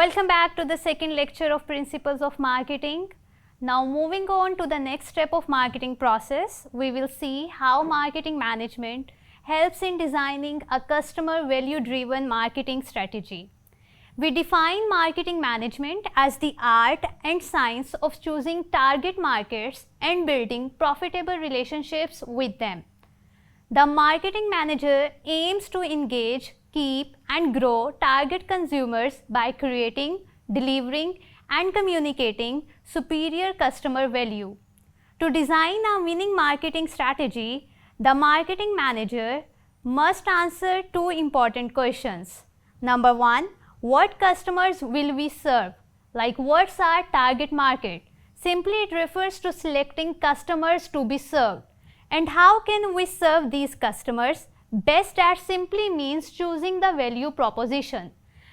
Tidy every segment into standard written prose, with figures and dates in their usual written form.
Welcome back to the second lecture of Principles of Marketing. Now moving on to the next step of marketing process, we will see how marketing management helps in designing a customer value driven marketing strategy. We define marketing management as the art and science of choosing target markets and building profitable relationships with them. The marketing manager aims to engage, keep and grow target consumers by creating, delivering and communicating superior customer value. To design a winning marketing strategy, the marketing manager must answer two important questions. Number one, what customers will we serve? Like what's our target market? Simply it refers to selecting customers to be served. And how can we serve these customers? Best that simply means choosing the value proposition.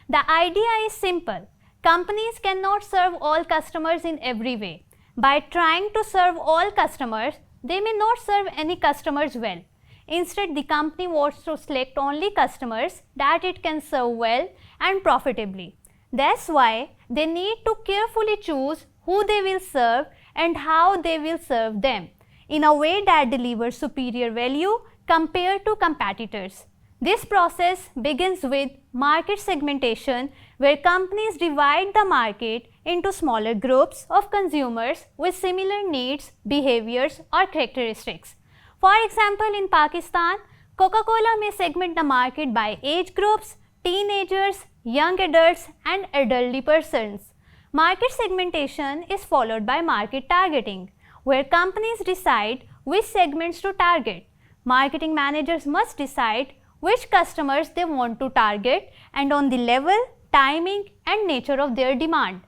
The idea is simple. Companies cannot serve all customers in every way. By trying to serve all customers, they may not serve any customers well. Instead, the company wants to select only customers that it can serve well and profitably. That's why they need to carefully choose who they will serve and how they will serve them in a way that delivers superior value compared to competitors. This process begins with market segmentation, where companies divide the market into smaller groups of consumers with similar needs, behaviors or characteristics. For example, in Pakistan, Coca-Cola may segment the market by age groups, teenagers, young adults and elderly persons. Market segmentation is followed by market targeting, where companies decide which segments to target. Marketing managers must decide which customers they want to target and on the level, timing and nature of their demand.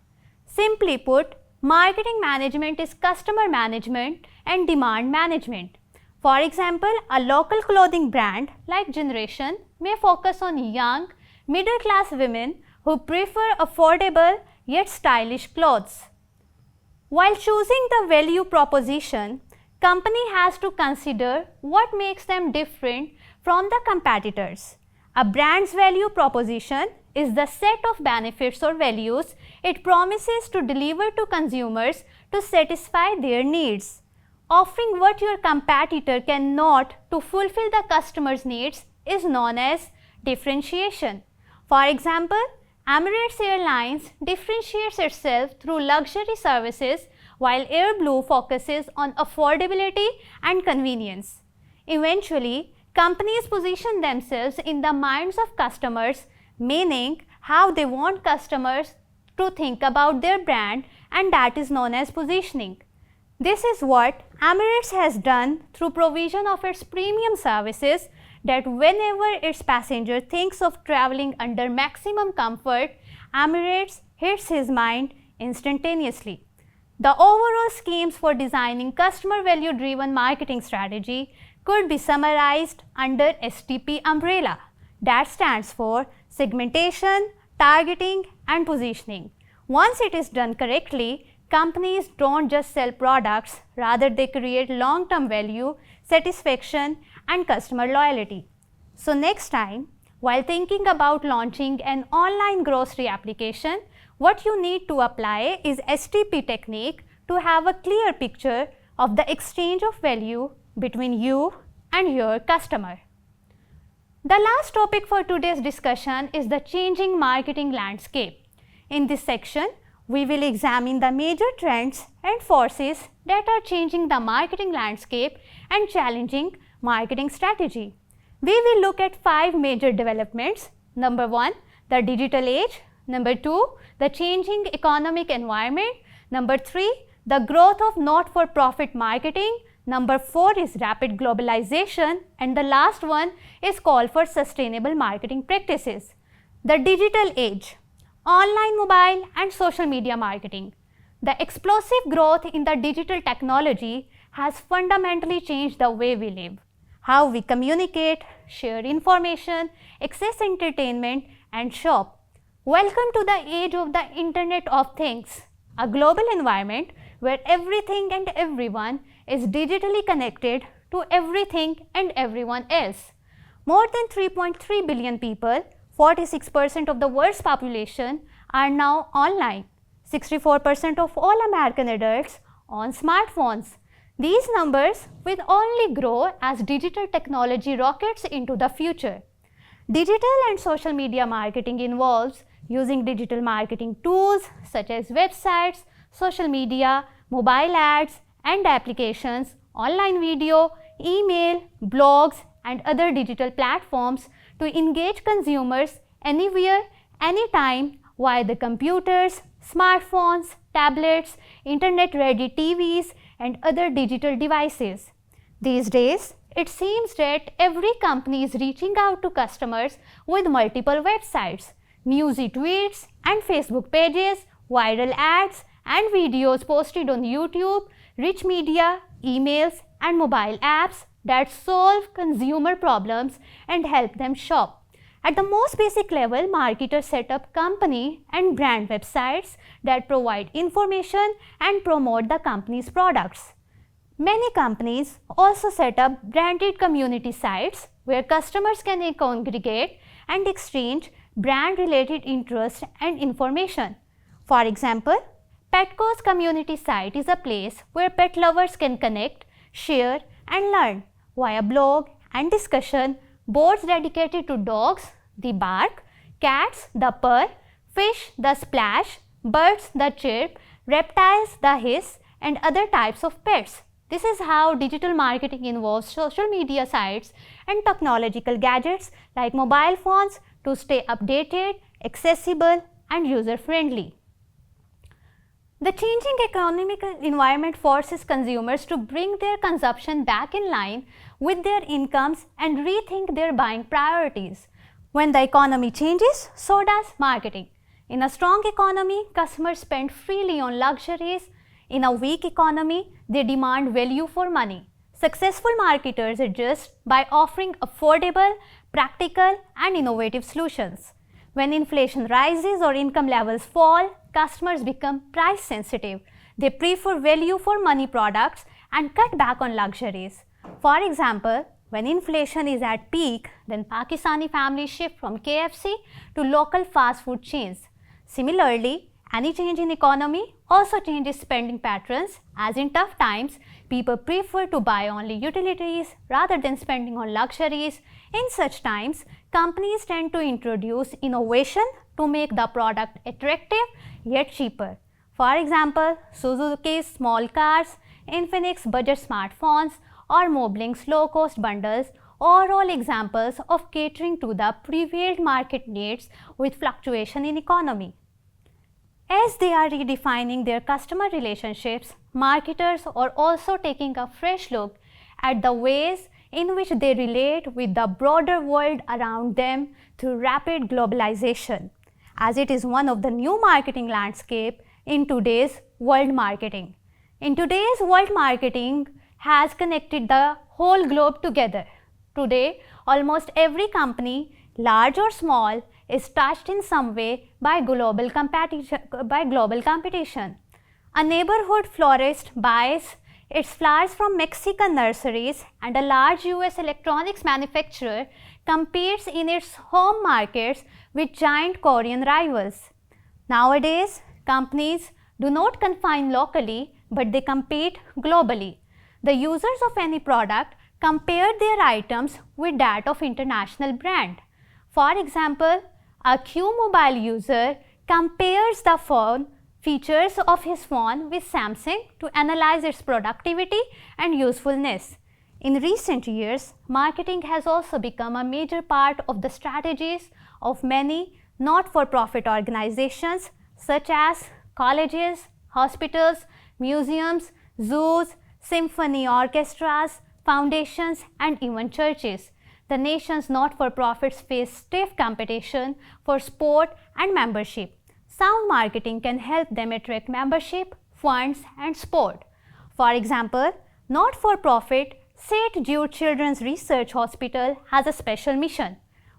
Simply put, marketing management is customer management and demand management. For example, a local clothing brand like Generation may focus on young, middle-class women who prefer affordable yet stylish clothes. While choosing the value proposition, company has to consider what makes them different from the competitors. A brand's value proposition is the set of benefits or values it promises to deliver to consumers to satisfy their needs. Offering what your competitor cannot to fulfill the customer's needs is known as differentiation. For example, Emirates Airlines differentiates itself through luxury services while AirBlue focuses on affordability and convenience. Eventually, companies position themselves in the minds of customers, meaning how they want customers to think about their brand, and that is known as positioning. This is what Emirates has done through provision of its premium services, that whenever its passenger thinks of traveling under maximum comfort, Emirates hits his mind instantaneously. The overall schemes for designing customer value driven marketing strategy could be summarized under STP umbrella, that stands for segmentation, targeting and positioning. Once it is done correctly, companies don't just sell products, rather they create long-term value, satisfaction and customer loyalty. So next time, while thinking about launching an online grocery application, what you need to apply is STP technique to have a clear picture of the exchange of value between you and your customer. The last topic for today's discussion is the changing marketing landscape. In this section, we will examine the major trends and forces that are changing the marketing landscape and challenging marketing strategy. We will look at 5 major developments. Number 1, the digital age. Number 2, the changing economic environment. Number 3, the growth of not-for-profit marketing. Number 4 is rapid globalization. And the last one is call for sustainable marketing practices. The digital age. Online, mobile and social media marketing. The explosive growth in the digital technology has fundamentally changed the way we live, how we communicate, share information, access entertainment and shop. Welcome to the age of the Internet of Things, a global environment where everything and everyone is digitally connected to everything and everyone else. More than 3.3 billion people, 46% of the world's population, are now online. 64% of all American adults own smartphones. These numbers will only grow as digital technology rockets into the future. Digital and social media marketing involves using digital marketing tools such as websites, social media, mobile ads and applications, online video, email, blogs and other digital platforms to engage consumers anywhere, anytime via the computers, smartphones, tablets, internet-ready TVs and other digital devices. These days, it seems that every company is reaching out to customers with multiple websites, newsy tweets and Facebook pages, viral ads and videos posted on YouTube, rich media, emails and mobile apps that solve consumer problems and help them shop. At the most basic level, marketers set up company and brand websites that provide information and promote the company's products. Many companies also set up branded community sites where customers can congregate and exchange brand-related interest and information. For example, Petco's community site is a place where pet lovers can connect, share and learn via blog and discussion, boards dedicated to dogs, the bark, cats, the purr, fish, the splash, birds, the chirp, reptiles, the hiss and other types of pets. This is how digital marketing involves social media sites and technological gadgets like mobile phones to stay updated, accessible and user-friendly. The changing economic environment forces consumers to bring their consumption back in line with their incomes and rethink their buying priorities. When the economy changes, so does marketing. In a strong economy, customers spend freely on luxuries. In a weak economy, they demand value for money. Successful marketers adjust by offering affordable, practical and innovative solutions. When inflation rises or income levels fall, customers become price sensitive. They prefer value for money products and cut back on luxuries. For example, when inflation is at peak, then Pakistani families shift from KFC to local fast food chains. Similarly, any change in economy also changes spending patterns, as in tough times, people prefer to buy only utilities rather than spending on luxuries. In such times, companies tend to introduce innovation to make the product attractive yet cheaper. For example, Suzuki's small cars, Infinix budget smartphones, or Moblink's low-cost bundles are all examples of catering to the prevailed market needs with fluctuation in economy. As they are redefining their customer relationships, marketers are also taking a fresh look at the ways in which they relate with the broader world around them through rapid globalization, as it is one of the new marketing landscape in today's world marketing. In today's world, marketing has connected the whole globe together. Today, almost every company, large or small, is touched in some way by global competition. A neighborhood florist buys its flowers from Mexican nurseries, and a large US electronics manufacturer competes in its home markets with giant Korean rivals. Nowadays, companies do not confine locally, but they compete globally. The users of any product compare their items with that of international brand. For example, a Q-Mobile user compares the phone features of his phone with Samsung to analyze its productivity and usefulness. In recent years, marketing has also become a major part of the strategies of many not-for-profit organizations such as colleges, hospitals, museums, zoos, symphony orchestras, foundations, and even churches. The nation's not-for-profits face stiff competition for support and membership. Sound marketing can help them attract membership, funds, and support. For example, not-for-profit St. Jude Children's Research Hospital has a special mission: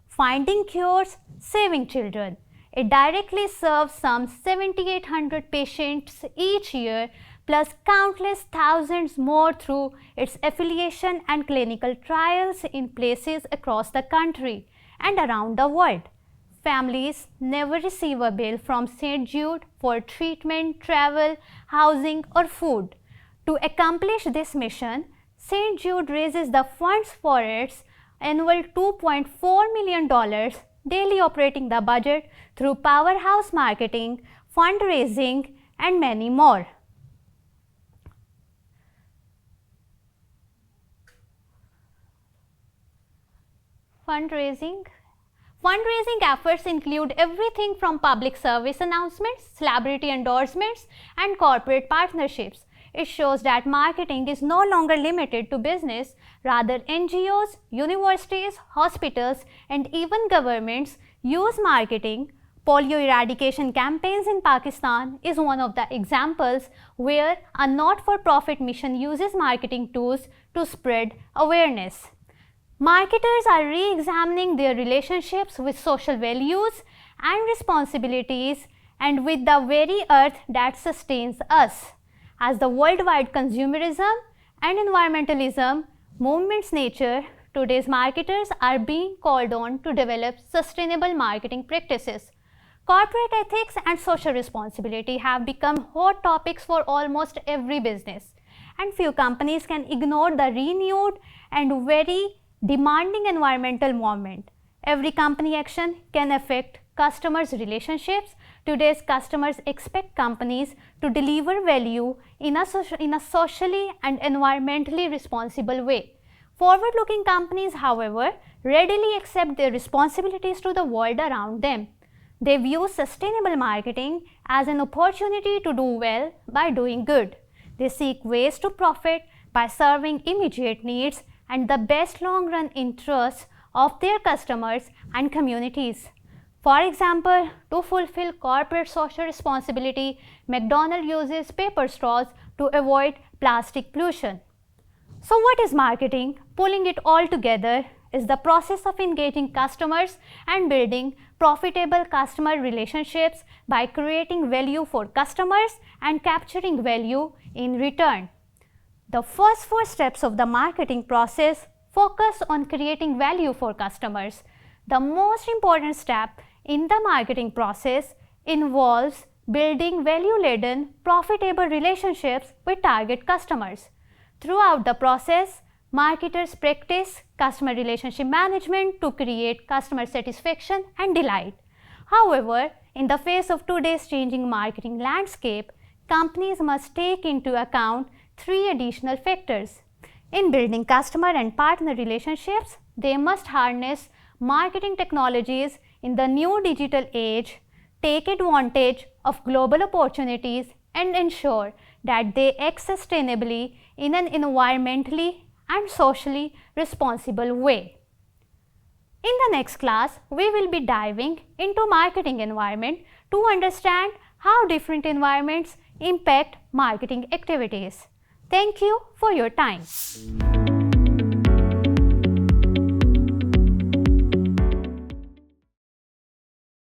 finding cures, saving children. It directly serves some 7,800 patients each year, plus countless thousands more through its affiliation and clinical trials in places across the country and around the world. families never receive a bill from St. Jude for treatment, travel, housing or food. To accomplish this mission, St. Jude raises the funds for its annual $2.4 million daily operating the budget through powerhouse marketing, fundraising and many more. Fundraising efforts include everything from public service announcements, celebrity endorsements, and corporate partnerships. It shows that marketing is no longer limited to business, rather NGOs, universities, hospitals, and even governments use marketing. Polio eradication campaigns in Pakistan is one of the examples where a not-for-profit mission uses marketing tools to spread awareness. Marketers are re-examining their relationships with social values and responsibilities and with the very earth that sustains us. As the worldwide consumerism and environmentalism movement's nature, today's marketers are being called on to develop sustainable marketing practices. Corporate ethics and social responsibility have become hot topics for almost every business, and few companies can ignore the renewed and very demanding environmental movement. Every company action can affect customers' relationships. Today's customers expect companies to deliver value in a socially and environmentally responsible way. Forward-looking companies, however, readily accept their responsibilities to the world around them. They view sustainable marketing as an opportunity to do well by doing good. They seek ways to profit by serving immediate needs and the best long-run interests of their customers and communities. For example, to fulfill corporate social responsibility, McDonald's uses paper straws to avoid plastic pollution. So what is marketing? Pulling it all together is the process of engaging customers and building profitable customer relationships by creating value for customers and capturing value in return. The first 4 steps of the marketing process focus on creating value for customers. The most important step in the marketing process involves building value-laden, profitable relationships with target customers. Throughout the process, marketers practice customer relationship management to create customer satisfaction and delight. However, in the face of today's changing marketing landscape, companies must take into account 3 additional factors. In building customer and partner relationships, they must harness marketing technologies in the new digital age, take advantage of global opportunities, and ensure that they act sustainably in an environmentally and socially responsible way. In the next class, we will be diving into marketing environment to understand how different environments impact marketing activities. Thank you for your time.